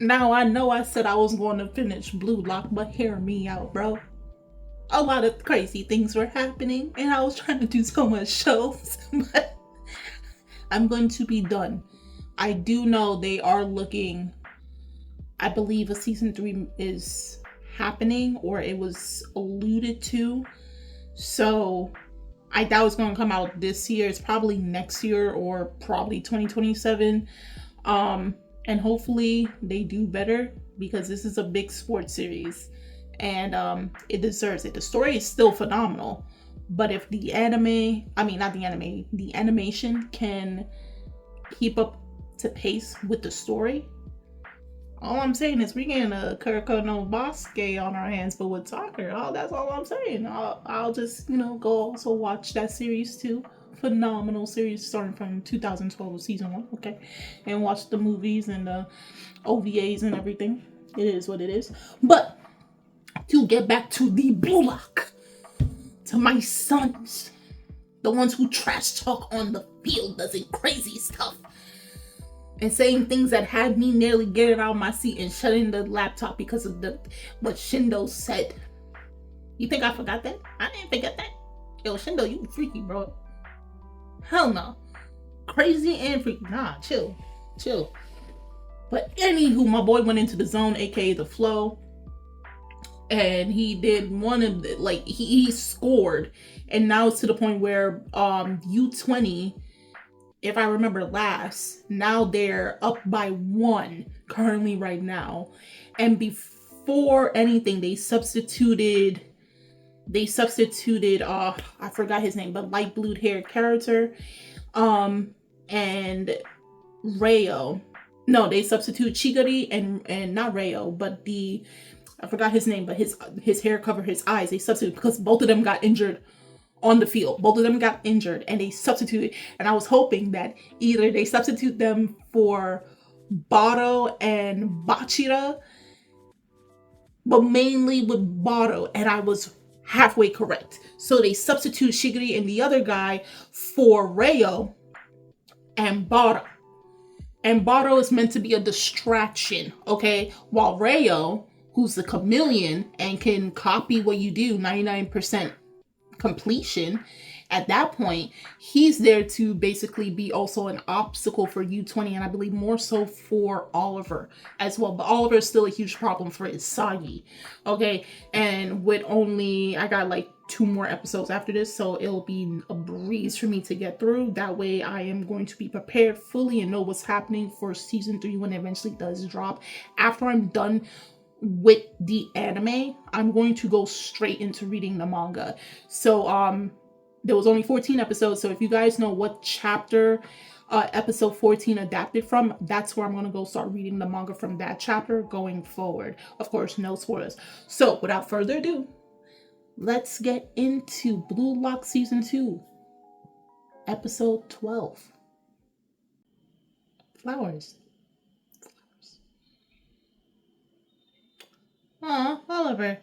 Now I know I said I was going to finish Blue Lock, but hear me out, bro. A lot of crazy things were happening, and I was trying to do so much shows, but I'm going to be done. I do know they are looking. I believe a season 3 is happening, or it was alluded to. So I doubt it's going to come out this year. It's probably next year or probably 2027. And hopefully they do better, because this is a big sports series, and it deserves it. The story is still phenomenal, but if the anime, I mean, not the anime, the animation can keep up to pace with the story, all I'm saying is we're getting a Kuroko no Bosque on our hands, but with soccer. Oh, that's all I'm saying. I'll just, go also watch that series too. Phenomenal series starting from 2012 season 1, okay? And watch the movies and the OVAs and everything. It is what it is. But to get back to the Blue Lock, to my sons, the ones who trash talk on the field, doing crazy stuff, and saying things that had me nearly getting out of my seat and shutting the laptop because of what Shindo said. You think I forgot that? I didn't forget that. Yo, Shindo, you freaky, bro. Hell no. Crazy and freaky. Nah, chill. But anywho, my boy went into the zone, aka the flow, and he did one of the, he scored, and now it's to the point where U20, if I remember last, now they're up by 1 currently right now. And before anything, they substituted I forgot his name, but light blue hair character, and Rayo. No, they substitute Chigari and not Rayo, but I forgot his name, but his hair covered his eyes. They substitute because both of them got injured on the field. Both of them got injured and they substituted. And I was hoping that either they substitute them for BAROU and Bachira, but mainly with BAROU, and I was halfway correct. So they substitute Shigiri and the other guy for Rayo and BAROU. And BAROU is meant to be a distraction, okay? While Rayo, who's the chameleon and can copy what you do 99% completion, at that point he's there to basically be also an obstacle for U20, and I believe more so for Oliver as well. But Oliver is still a huge problem for Isagi, okay? And with only, I got like 2 more episodes after this, so it'll be a breeze for me to get through. That way I am going to be prepared fully and know what's happening for season 3 when it eventually does drop. After I'm done with the anime, I'm going to go straight into reading the manga. So there was only 14 episodes, so if you guys know what chapter episode 14 adapted from, that's where I'm going to go start reading the manga from that chapter going forward. Of course, no spoilers. So without further ado, let's get into Blue Lock season 2 episode 12. Flowers. Aw, Oliver.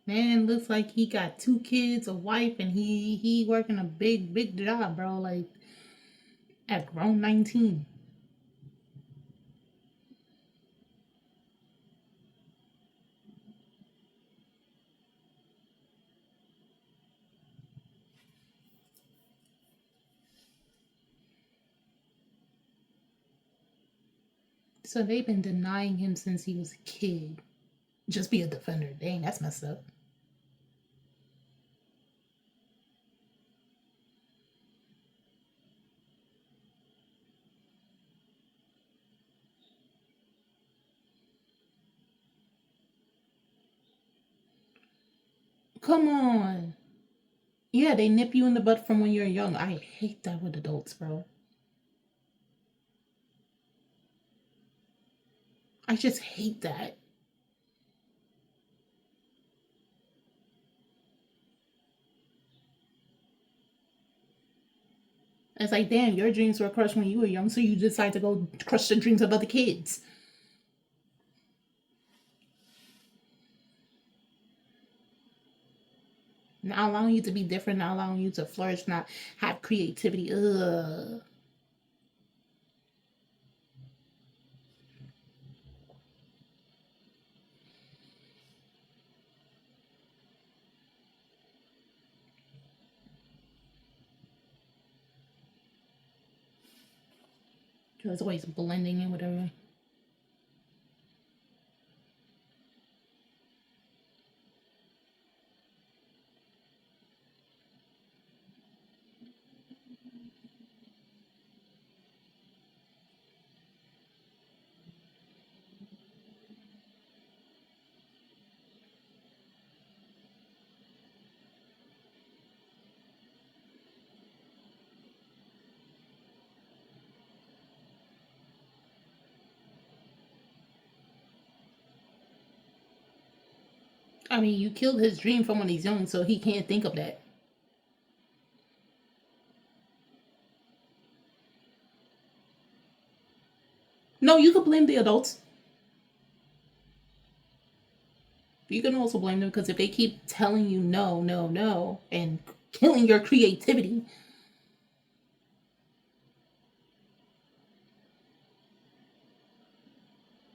Man, looks like he got 2 kids, a wife, and he working a big job, bro. Like, at grown 19. So they've been denying him since he was a kid. Just be a defender. Dang, that's messed up. Come on. Yeah, they nip you in the butt from when you're young. I hate that with adults, bro. I just hate that. It's like, damn, your dreams were crushed when you were young, so you decide to go crush the dreams of other kids. Not allowing you to be different, not allowing you to flourish, not have creativity. Ugh. So it's always blending in with everything. I mean, you killed his dream from when he's young, so he can't think of that. No, you could blame the adults. You can also blame them because if they keep telling you no, no, no, and killing your creativity,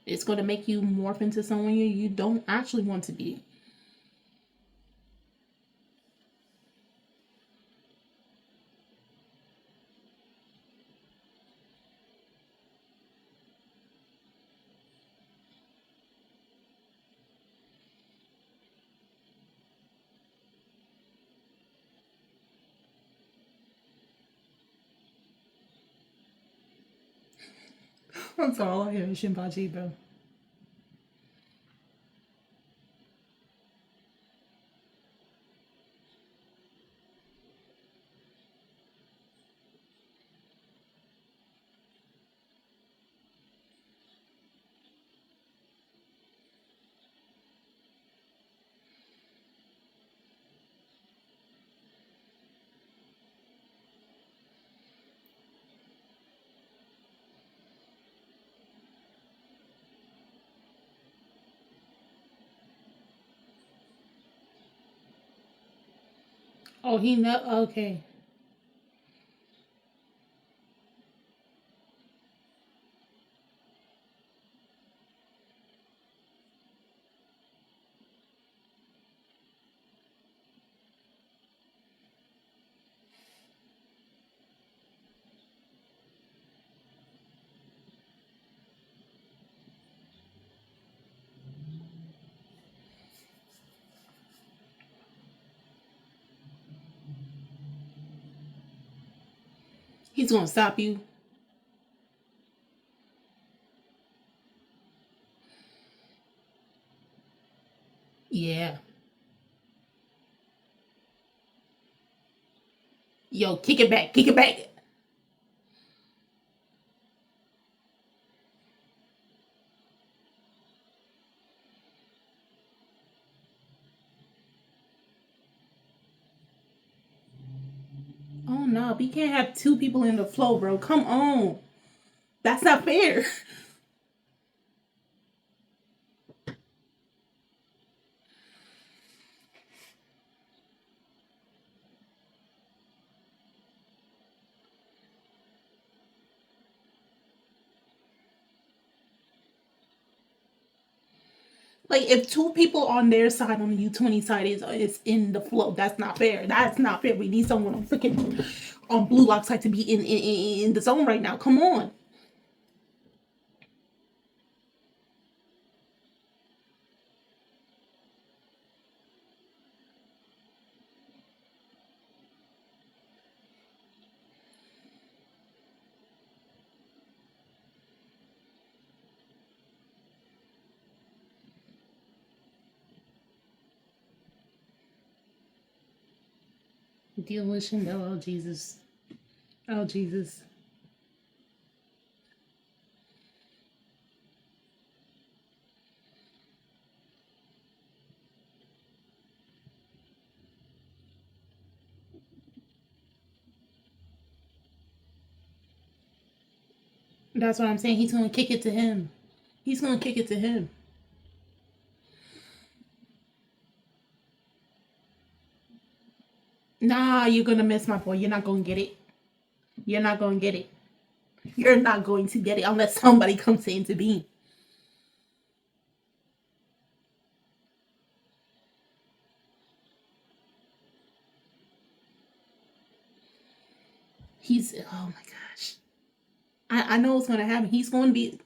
it's going to make you morph into someone you don't actually want to be. That's all I hear is Shinpachi, bro. Oh, he know. Okay. He's gonna stop you. Yeah. Yo, kick it back. Kick it back. Oh no, we can't have two people in the flow, bro. Come on. That's not fair. Like if two people on their side on the U20 side is in the flow, that's not fair. That's not fair. We need someone on freaking on Blue Lock side to be in the zone right now. Come on. Deal with Chanel. Oh Jesus. Oh Jesus. That's what I'm saying. He's gonna kick it to him. He's gonna kick it to him. Nah, you're gonna miss my boy. You're not gonna get it. You're not gonna get it. You're not going to get it unless somebody comes to intervene. He's oh my gosh. I know what's gonna happen. He's gonna be.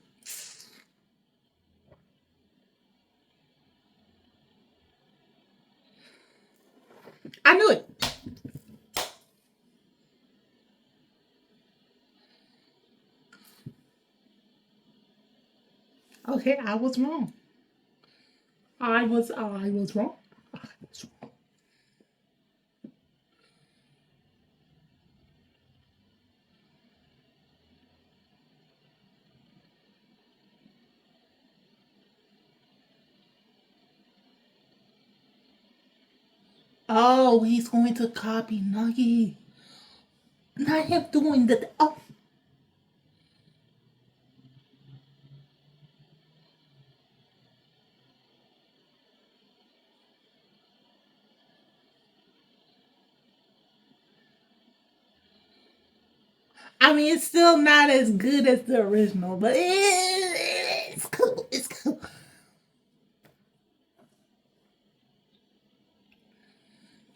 I knew it. Okay, I was wrong. I was wrong. I was wrong. Oh, he's going to copy Nuggy. Not him doing the. Oh, I mean, it's still not as good as the original, but it's cool. It's cool.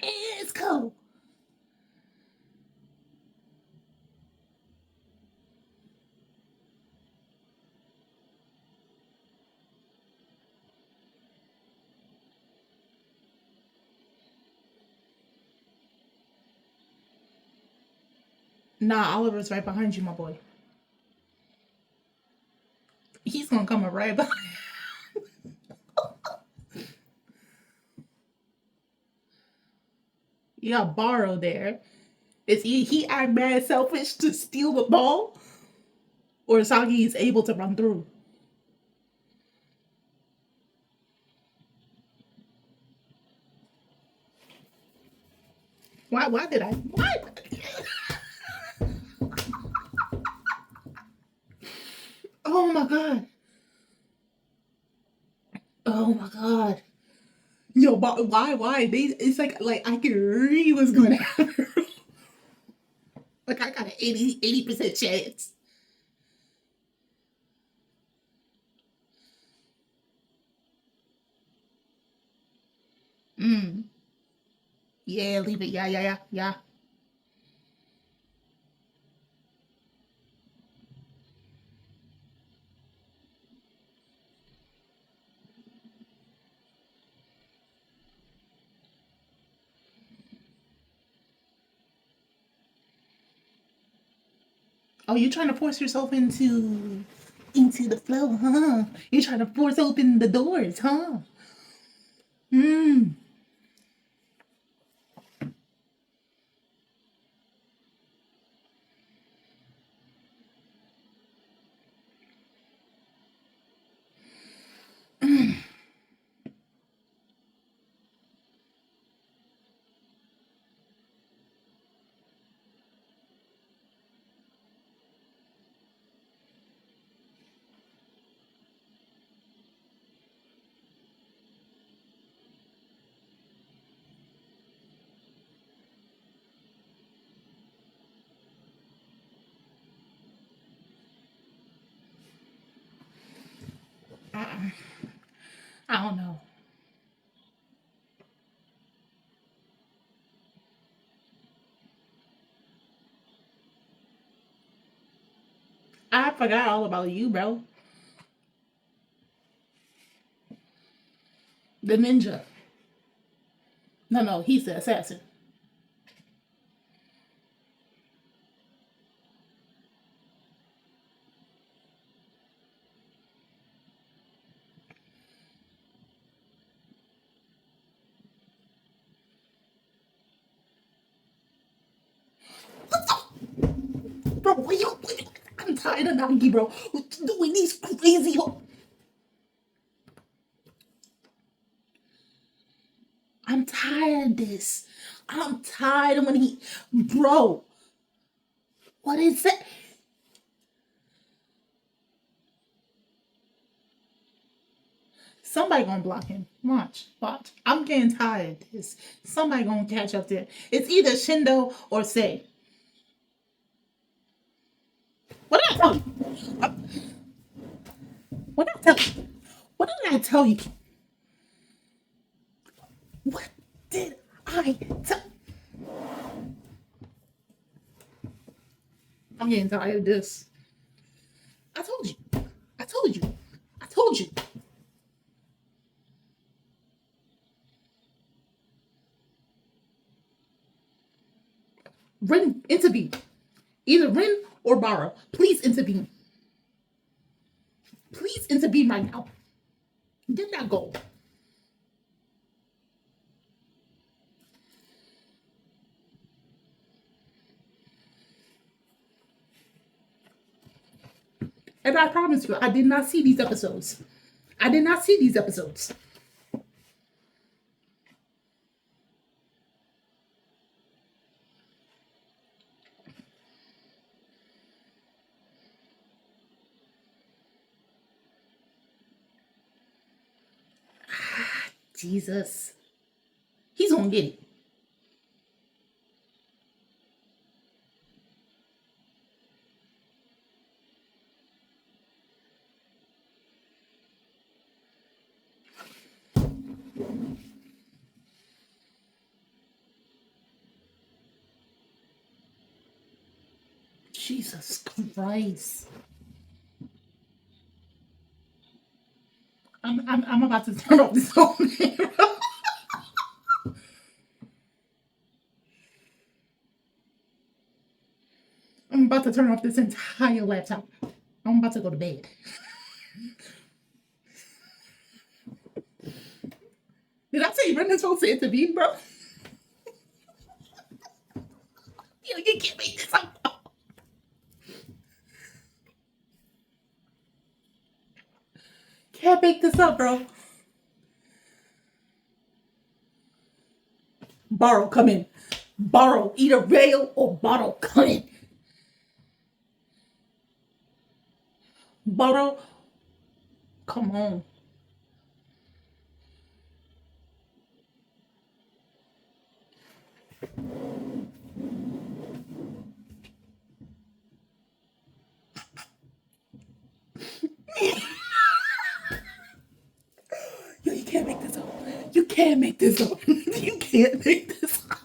It's cool. Nah, Oliver's right behind you, my boy. He's gonna come up right behind. You got BAROU there. Is he act mad selfish to steal the ball, or Sagi is able to run through? Why? Why did I? Why? Oh my god. Oh my god. Yo, but why? It's like I can read what's gonna happen. Like I got an 80% chance. Mm. Yeah, leave it. Yeah, yeah, yeah, yeah. Oh, you trying to force yourself into the flow, huh? You trying to force open the doors, huh? Hmm. I don't know. I forgot all about you, bro. The ninja. No, no, he's the assassin. Bro, I'm tired of Nagi, bro. Doing these crazy. I'm tired of this. I'm tired of when he. Bro, what is it? Somebody gonna block him. Watch, watch. I'm getting tired of this. Somebody gonna catch up there. It's either Shindo or Say. What did I tell you? What did I tell you? What did I tell you? What did I tell? I'm getting tired of this. I told you. I told you. I told you. Rin, intervene. Either Rin or BAROU. Please intervene. Please intervene right now. Get that goal. And I promise you, I did not see these episodes. I did not see these episodes. Jesus. He's gonna get it. Jesus Christ. I'm about to turn off this whole thing. I'm about to turn off this entire laptop. I'm about to go to bed. Did I say Brendan's supposed to intervene, bro? Yo, you can't make this up. Can't make this up, bro. BAROU, come in. BAROU, either rail or bottle, come in. BAROU, come on. Yo, you can't make this up. You can't make this up. You can't make this up.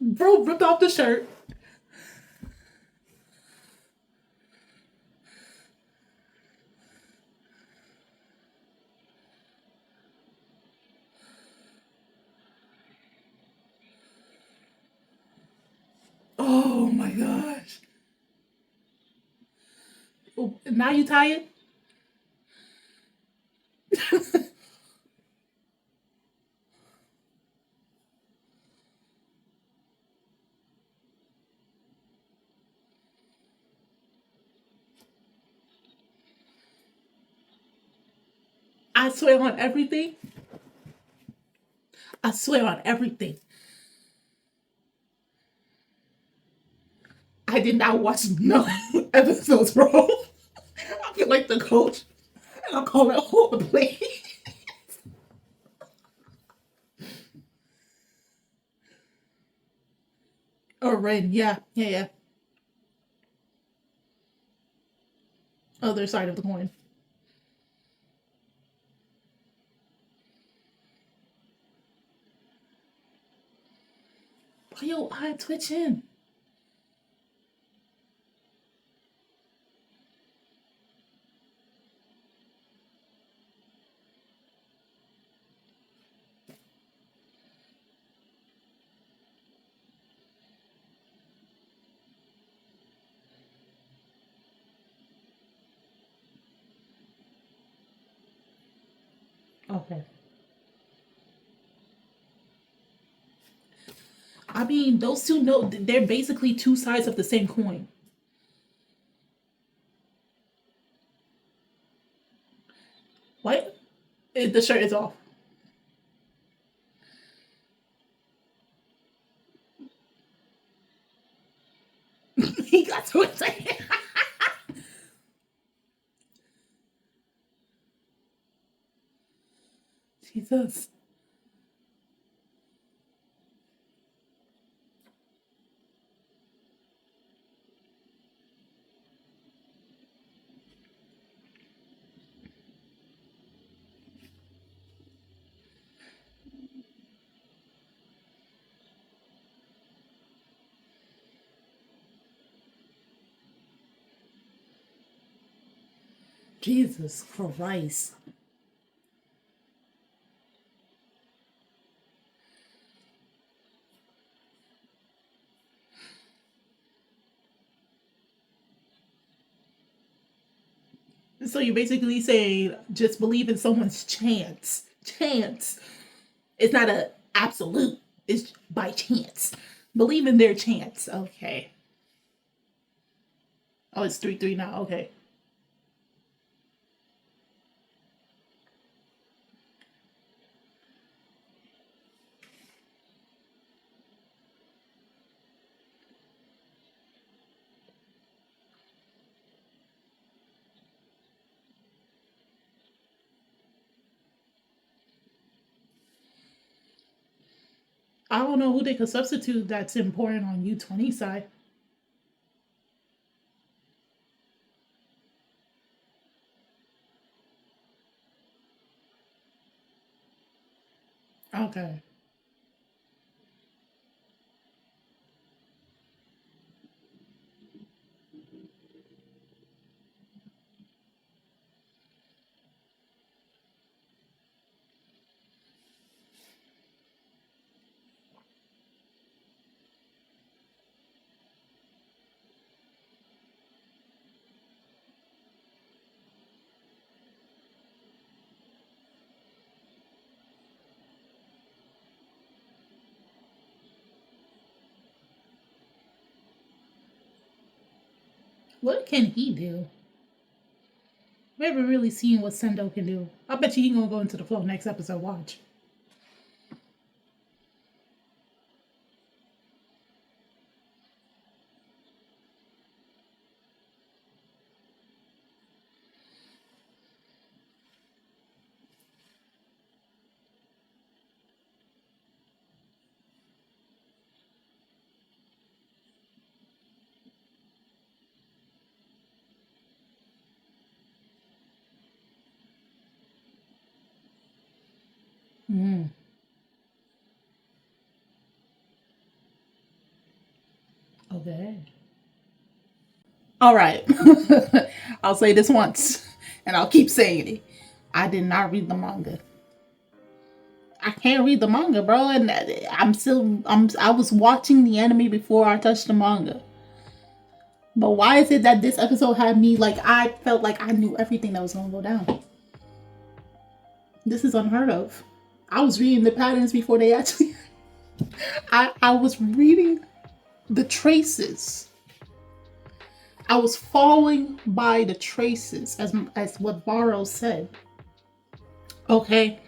Bro ripped off the shirt. Oh my gosh. Oh, now you tired? I swear on everything. I swear on everything. I did not watch no episodes, bro. I feel like the coach, and I'm calling all the plays. Oh, Ren, yeah. Other side of the coin. Why your eye twitching? Okay. I mean, those two know they're basically two sides of the same coin. What? The shirt is off. He got so excited. Jesus. Jesus Christ. So you basically say just believe in someone's chance. Chance. It's not a absolute. It's by chance. Believe in their chance. Okay. Oh, it's 3-3 now. Okay. I don't know who they could substitute that's important on U20 side. Okay. What can he do? We haven't really seen what Sendo can do. I bet you he gonna go into the flow next episode. Watch. Mm. Okay. All right. I'll say this once, and I'll keep saying it. I did not read the manga. I can't read the manga, bro, and I was watching the anime before I touched the manga. But why is it that this episode had me like I felt like I knew everything that was gonna go down? This is unheard of. I was reading the patterns before they actually. I was reading the traces. I was following by the traces, as what BAROU said. Okay,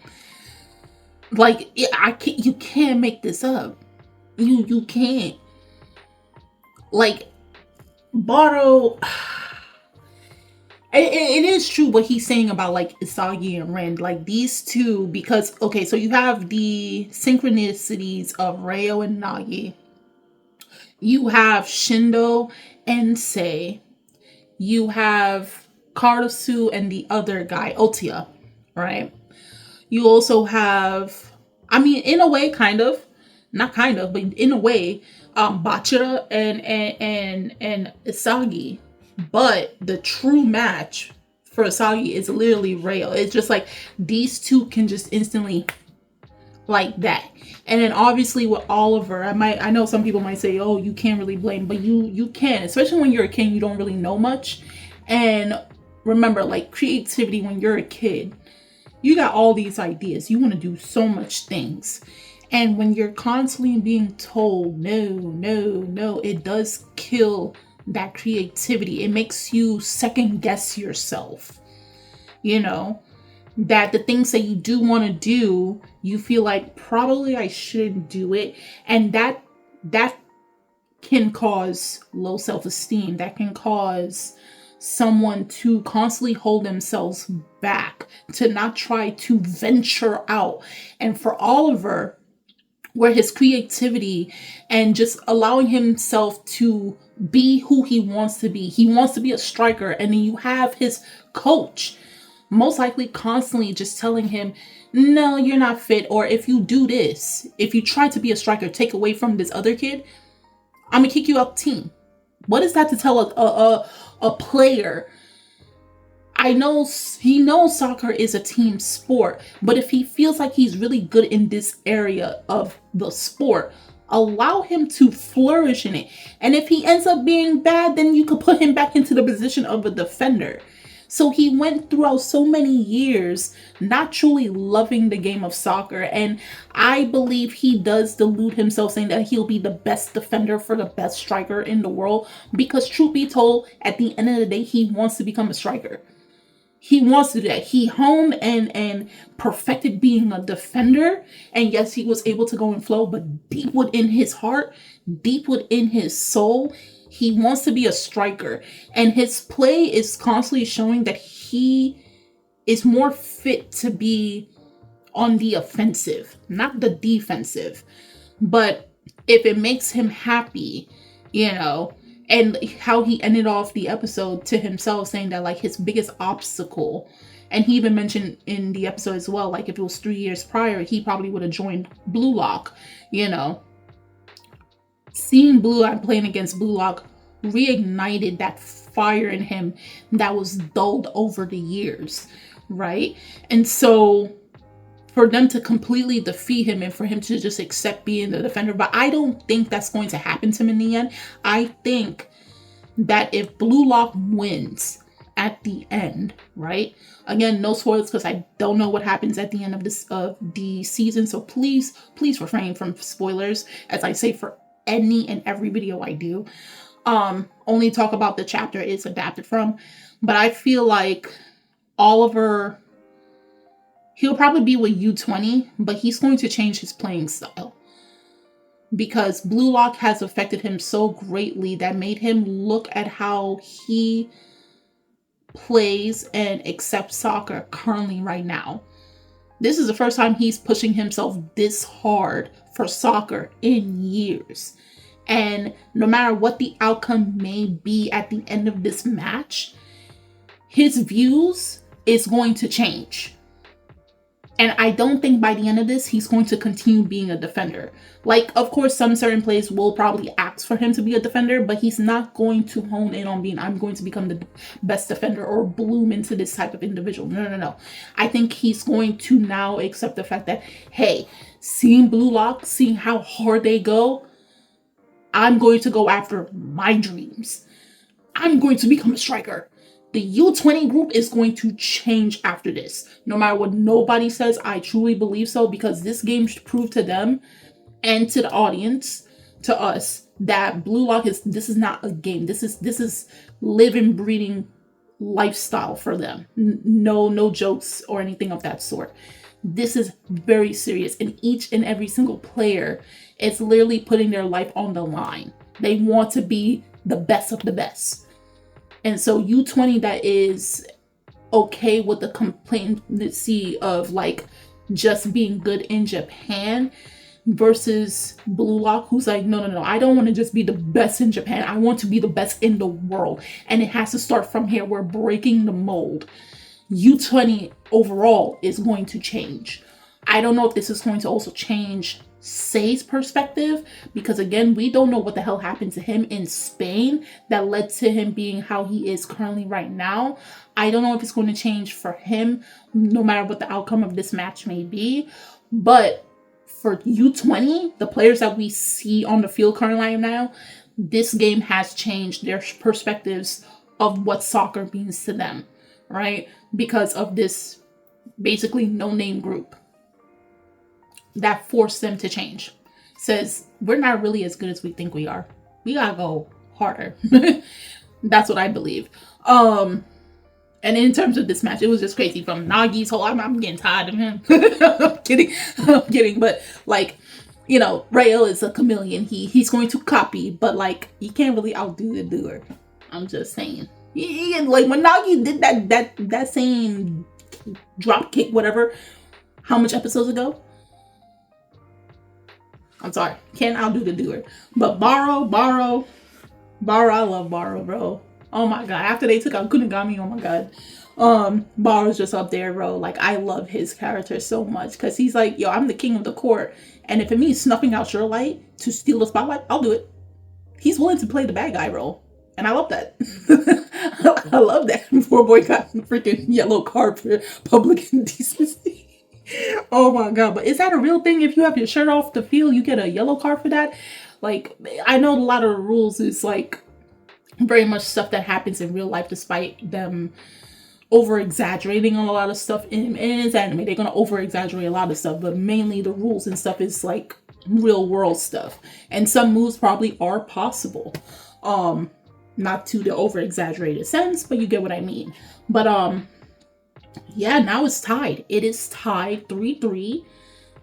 like you can't make this up. You can't. Like BAROU. It is true what he's saying about like Isagi and Ren, like these two, because okay, so you have the synchronicities of Reo and Nagi. You have Shindo and Sei. You have Karasu and the other guy, Otia, right? You also have, I mean, in a way, kind of, not kind of, but in a way, Bachira and Isagi. But the true match for Asagi is literally Reo. It's just like these two can just instantly like that. And then obviously with Oliver, I know some people might say, oh, you can't really blame, but you can, especially when you're a kid, you don't really know much. And remember, like creativity, when you're a kid, you got all these ideas. You want to do so much things. And when you're constantly being told, no, it does kill that creativity. It makes you second guess yourself. You know, that the things that you do want to do, you feel like probably I shouldn't do it. And that can cause low self-esteem. That can cause someone to constantly hold themselves back, to not try to venture out. And for Oliver, where his creativity and just allowing himself to be who he wants to be. He wants to be a striker, and then you have his coach most likely constantly just telling him, no, you're not fit, or if you do this, if you try to be a striker, take away from this other kid, I'm gonna kick you out the team. What is that to tell a player? I know he knows soccer is a team sport, but if he feels like he's really good in this area of the sport, allow him to flourish in it. And if he ends up being bad, then you could put him back into the position of a defender. So he went throughout so many years not truly loving the game of soccer. And I believe he does delude himself saying that he'll be the best defender for the best striker in the world. Because truth be told, at the end of the day, he wants to become a striker. He wants to do that. He honed and perfected being a defender. And yes, he was able to go and flow, but deep within his heart, deep within his soul, he wants to be a striker. And his play is constantly showing that he is more fit to be on the offensive, not the defensive. But if it makes him happy, and how he ended off the episode to himself saying that like his biggest obstacle, and he even mentioned in the episode as well, like if it was 3 years prior, he probably would have joined Blue Lock. Seeing Blue Lock playing against Blue Lock reignited that fire in him that was dulled over the years, right? And so for them to completely defeat him and for him to just accept being the defender, but I don't think that's going to happen to him in the end. I think that if Blue Lock wins at the end, right? Again, no spoilers because I don't know what happens at the end of the season. So please refrain from spoilers, as I say for any and every video I do. Only talk about the chapter it's adapted from. But I feel like Oliver, he'll probably be with U20, but he's going to change his playing style. Because Blue Lock has affected him so greatly that made him look at how he plays and accepts soccer currently right now. This is the first time he's pushing himself this hard for soccer in years. And no matter what the outcome may be at the end of this match, his views is going to change. And I don't think by the end of this, he's going to continue being a defender. Like, of course, some certain players will probably ask for him to be a defender, but he's not going to hone in on being, I'm going to become the best defender or bloom into this type of individual. No. I think he's going to now accept the fact that, hey, seeing Blue Lock, seeing how hard they go, I'm going to go after my dreams. I'm going to become a striker. The U20 group is going to change after this. No matter what nobody says, I truly believe so, because this game proved to them and to the audience, to us, that Blue Lock this is not a game. This is living, breathing lifestyle for them. No jokes or anything of that sort. This is very serious, and each and every single player is literally putting their life on the line. They want to be the best of the best. And so U20 that is okay with the complacency of like just being good in Japan versus Blue Lock, who's like, no, I don't want to just be the best in Japan. I want to be the best in the world. And it has to start from here. We're breaking the mold. U20 overall is going to change. I don't know if this is going to also change Say's perspective, because again, we don't know what the hell happened to him in Spain that led to him being how he is currently right now. I don't know if it's going to change for him, no matter what the outcome of this match may be. But for U20, the players that we see on the field currently right now, this game has changed their perspectives of what soccer means to them, right? Because of this basically no-name group that forced them to change. Says, we're not really as good as we think we are. We gotta go harder. That's what I believe. And in terms of this match, it was just crazy. From Nagi's whole, I'm getting tired of him. I'm kidding. But like, Rael is a chameleon. He's going to copy, but like, he can't really outdo the doer. I'm just saying. Like when Nagi did that same drop kick, whatever, how much episodes ago? I'm sorry, can't outdo the doer. But BAROU, I love BAROU, bro. Oh my god, after they took out Kunigami, oh my god. BAROU's just up there, bro. Like, I love his character so much, because he's like, yo, I'm the king of the court, and if it means snuffing out your light to steal the spotlight, I'll do it. He's willing to play the bad guy role, and I love that. I love that. Poor boy got freaking yellow card for public indecency. Oh my god, but is that a real thing? If you have your shirt off the field, you get a yellow card for that? Like, I know a lot of the rules is like very much stuff that happens in real life, despite them over exaggerating on a lot of stuff in it's anime. They're gonna over exaggerate a lot of stuff, but mainly the rules and stuff is like real world stuff. And some moves probably are possible. Not to the over exaggerated sense, but you get what I mean. But yeah, now it's tied. It is tied 3-3.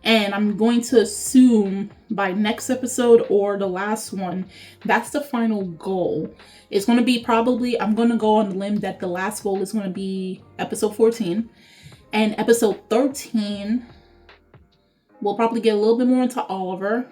And I'm going to assume by next episode or the last one, that's the final goal. It's going to be probably, I'm going to go on the limb that the last goal is going to be episode 14. And episode 13, we'll probably get a little bit more into Oliver.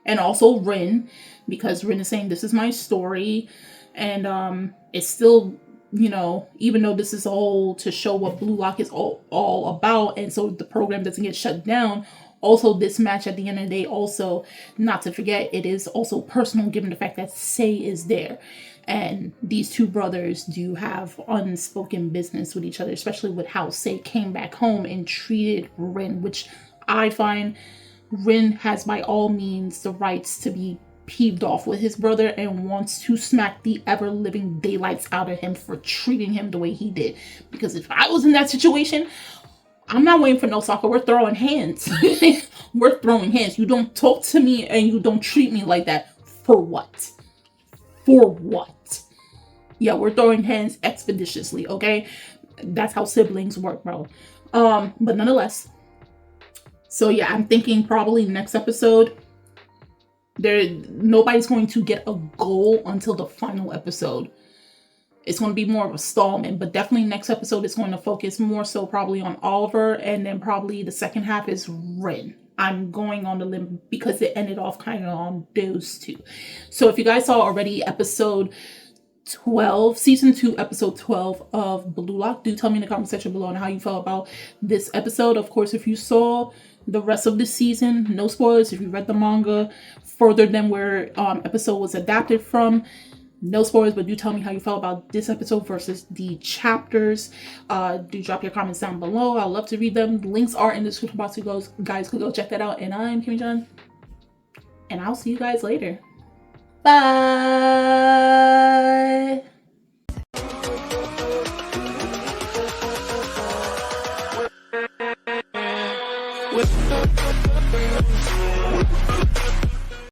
And also Rin, because Rin is saying, this is my story. And it's still, you know, even though this is all to show what Blue Lock is all about, and so the program doesn't get shut down, also this match at the end of the day, also, not to forget, it is also personal given the fact that Sei is there. And these two brothers do have unspoken business with each other, especially with how Sei came back home and treated Rin, which I find Rin has by all means the rights to be peeved off with his brother and wants to smack the ever-living daylights out of him for treating him the way he did. Because if I was in that situation, I'm not waiting for no soccer. We're throwing hands. We're throwing hands. You don't talk to me and you don't treat me like that. For what? For what? Yeah, we're throwing hands expeditiously, okay? That's how siblings work, bro. But nonetheless. So yeah, I'm thinking probably next episode, nobody's going to get a goal until the final episode. It's going to be more of a stallment, but definitely next episode is going to focus more so probably on Oliver, and then probably the second half is Rin. I'm going on the limb because it ended off kind of on those two. So if you guys saw already episode 12, season 2, episode 12 of Blue Lock, do tell me in the comment section below on how you felt about this episode. Of course, if you saw the rest of the season, no spoilers. If you read the manga further than where episode was adapted from, no spoilers, but do tell me how you felt about this episode versus the chapters. Do drop your comments down below. I'd love to read them. The links are in the description box. You guys could go check that out. And I'm Kimmy-chan, and I'll see you guys later. Bye. With